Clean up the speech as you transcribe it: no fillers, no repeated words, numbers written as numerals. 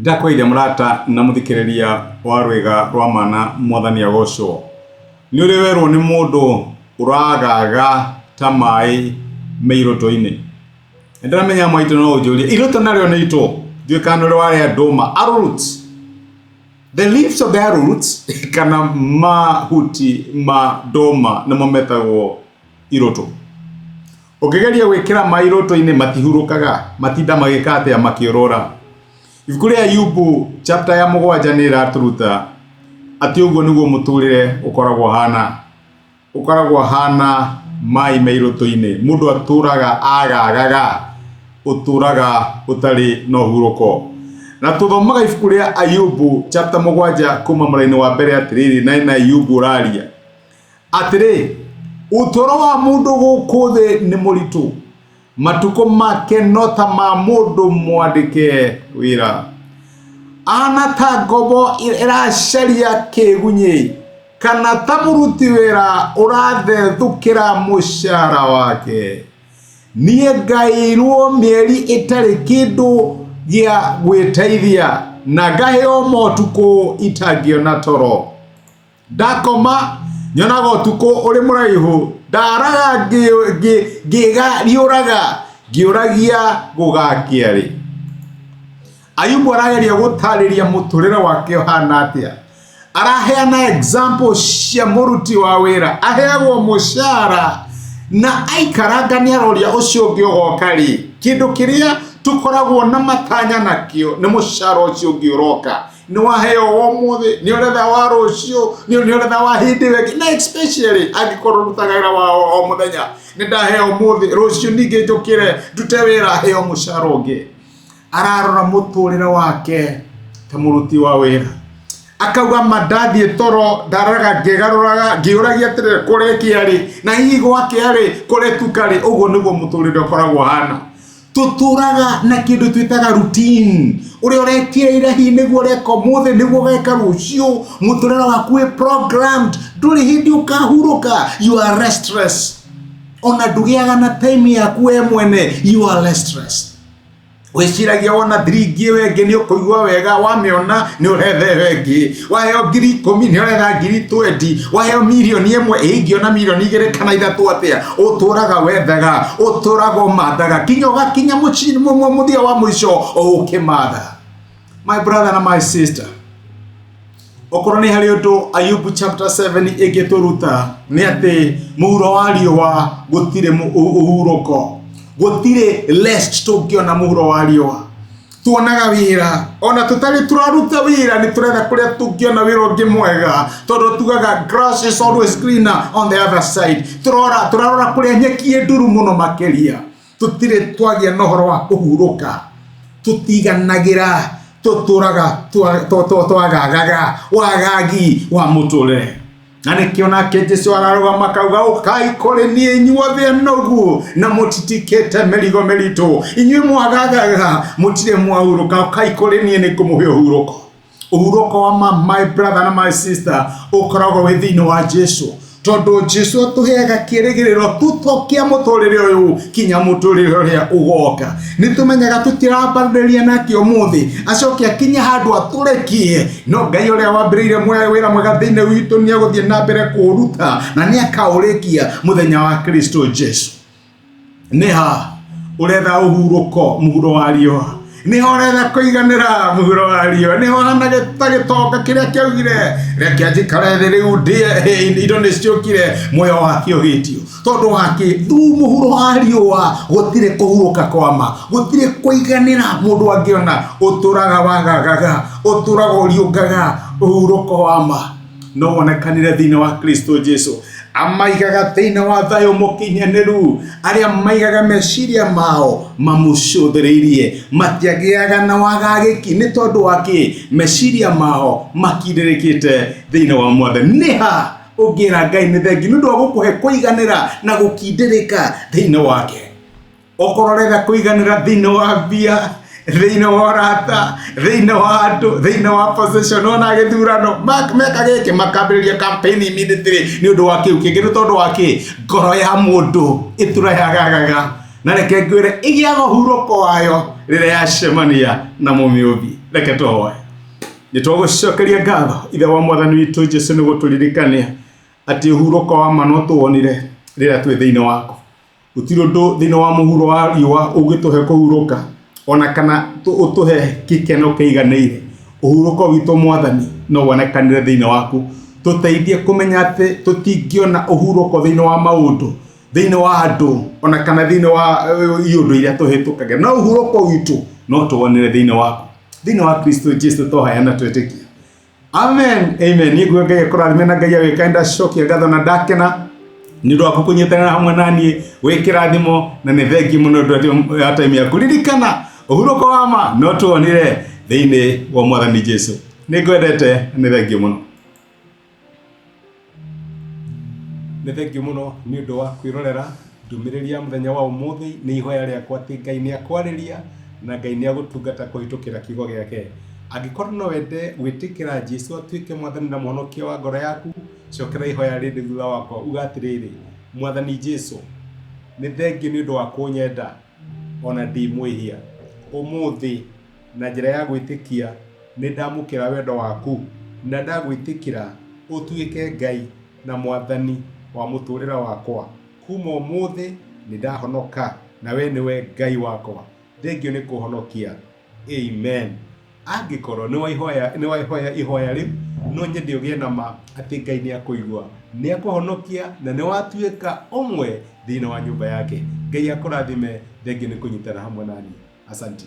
Ndakwire murata na muthikiriria wa rwega rwa mana mwathani agocwo ni uri werwo ni mundu uragaga ta mai meiroto-ini ndamenya mwaito no ujuria iroto naryo ni ito duikano wale nduma roots, the leaves of the roots kana mahuti ma nduma nimo metagwo iroto. Ukigeria gwikira mairoto-ini matihurukaga, matinda magikate ya makiorora. Ibuku ria Ayubu chapter ya 7 ni iraturuta ati uguo niguo muturire ukoragwo hana mai meiroto-ini. Mundu aturaga agagaga, uturaga utari no huruko. Na tuthomaga ibuku ria Ayubu chapter 7 kuma muraini wa mbere atiriri na Ayubu raria atiri utoro wa mundu guku thi ni muritu, matuko make no ta ma mundu mwandike wira. Ana ta ngobo iracaria kigunyi kana ta muruti wira urathethukira mushara wake. Nie ngairwo mieri itari kindu gia gwiteithia na ngaheo motuko itagiona toro. Ndakoma nyonaga utuko uri muraihu, ndaraga ngiuragia gugakiari. Ayubu arageria gutariria muturire wake hana atia. Araheana example cia muruti wa wira, aheagwo mushara na aikaranga ni aroria ucio ungi ugokari. Kindu kiria tukoragwo na matanya nakio ni mushara ucio ungi uroka. Ni waheo wo muthi, ni uretha wa rucio, ni uretha wa hindi weki, na especially agikorwo rutagaira wa o muthenya. Ni ndaheo muthi, rucio ninge njukire ndute wira heo mushara ungi. Ararora muturire wake ta muruti wa wira. Akauga madathie toro ndaraga ngigaruraga ngiuragia atiriri kure kiari na hihi gwake ari kure tukari. Uguo niguo muturire ukoragwo hana. Tuturaga na kindu twitaga routine. Uri urekireire hi niguo reko muthi niguo geka rucio. Muturire waku we programmed, nduri hindi ukahuruka. You are restless. Ona ndugiaga na time yaku we mwene, you are restless. Weciragia wona thiringi wengi ni ukuigua wega, wamiona ni urethe wengi. Waheo 10,000 ni uretha 20,000. Waheo milioni 1 ingiona milioni 2 kana 3 atia. Uturaga wethaga, uturaga mathaga, kinyoga kinya muchini muthia wa mwisho ukimatha. My brother and my sister, okorwo ni hari undu Ayubu chapter 7 igituruta ni ati muhuro wa riũa gutire uhuruko, gutire rest tungiona muhuro wa riũa. Tuonaga wira, ona tutari turaruta wira ni turetha kuria tungiona wira ungi mwega, tondu tugaga grass is always greener on the other side. Turarora kuria nyeki nduru muno makiria. Tutire twagia na uhoro wa kuhuruka, tutiganagira, tuturaga twagagaga wagagi wa muturire. Na nikiona Jesu ararugama akauga ukai kore ni inyuothe nogu na mutitikete merigo merito. Inyue mwagagaga mutire mwahuruka, ukai kore ni nikumuhe uhuruko. Uhuruko wa my brother and my sister ukoragwo wi thiini wa Jesu. Tondu Jesu atuheaga kirigiriro tutokia muturire uyu kinya muturire uria ugoka. Nitumenyaga tutirambariria nake umuthi acoke akinya handu aturekie. No Ngai uria wambirire wira mwega thiini witu ni aguthie na mbere kuruta na ni akaurikia muthenya wa Kristo Jesu. Niha uretha uhuruko muhuro wa riũa, niho uretha kuiganira muhuro wa riũa, niho hana gitagitonga kiria kiaugire reke njikare thi riu ndie indo ni ciokire moyo wake ugitio. Tondu wake thu muhuro wa riũa gutire kuhuruka kwama, gutire kuiganira. Mundu angiona uturaga wagagaga, uturaga uriungaga uhuruko wama. No wonekanire thiini wa Kristo Jesu. Amaigaga thiini wa thayo mukinyaniru, aria maigaga meciria mao mamucũthĩrĩirie, matiagiaga na wagagiki ni tondu wake meciria mao makindirikite thiini wa Mwathani. Niha ungira Ngai ni thengi ni undu wa gukuhe kuiganira na gukindirika thiini wake. Okorwo retha kuiganira thiini wa mbia, thiini wa rata, thiini wa andu, thiini wa position, ona githurano meka giki makambiriria campaign immediately ni undu wa kiu kingi ni tondu wa ki ngoro ya mundu iturahagaga. Na reke ngwire igiaga huruko wayo riria yacemania na mumiũmbi. reke tũhoe. Nĩtũgũcokeria ngatho ithe wa mwathani witũ Jesũ nĩ gũtũririkania atĩ ũhurũko wa ma no tuonire rĩrĩa twĩ thĩinĩ waku. Gũtirĩ ũndũ thĩinĩ wa mũhuro wa riũa ũngĩtũhe kũhurũka ona kana ũtũhe gĩkeno kĩiganĩire. Ũhurũko witũ mwathani no wonekanire thĩinĩ waku. Tũteithie kũmenya atĩ tũtingĩona ũhurũko thĩinĩ wa maũndũ, thĩinĩ wa andũ ona kana thĩinĩ wa iũndũ iria tũhĩtũkaga. No ũhurũko witũ no tuonire thĩinĩ waku. Thĩinĩ wa Kristo Jesũ tũhoya na twĩtĩkia. Amen. Amen. Niĩ nguo Ngai akũrathime na Ngai agĩka ndacokia ngatho na ndakena nĩ ũndũ wa kũnyitanĩra hamwe na niĩ wĩ kĩrathimo na nĩ thengi mũno ndũ ya time yaku. Ririkana ũhurũko wa ma no tuonire thĩinĩ wa mwathani Jesũ. Nĩ ngwendete nĩ thengi mũno. Nĩ thengi mũno nĩ ũndũ wa kwĩrorera ndũmĩrĩri ya mũthenya wa ũmũthĩ. Nĩ ihoya rĩakwa atĩ Ngai nĩ akwarĩria na Ngai nĩ agũtungata kũhĩtũkĩra kiugo gĩake. Angĩkorwo no wende gwĩtĩkĩra Jesũ atuĩke mwathani na mũhonokia wa ngoro yaku, cokera ihoya rĩrĩ thutha wakwa uga atĩrĩrĩ: Mwathani Jesũ, nĩ thengi nĩ ũndũ wa kũnyenda ona ndĩ mwĩhia. Ũmũthĩ na njĩra ya gwĩtĩkia nĩ ndamũkĩra wendo waku na ndagwĩtĩkĩra ũtuĩke Ngai na mwathani wa mũtũrĩre wakwa. Kuma ũmũthĩ nĩ ndahonoka na we nĩwe Ngai wakwa. Thengio nĩ kũhonokia. Amen. Angĩkorwo nĩ waihoya ihoya rĩu, no nyende ũgĩe na ma atĩ Ngai nĩ akũigua, nĩ akũhonokia na nĩ watuĩka ũmwe thĩinĩ wa nyũmba yake. Ngai akũrathime. Thengio nĩ kũnyitana hamwe nani. Asante.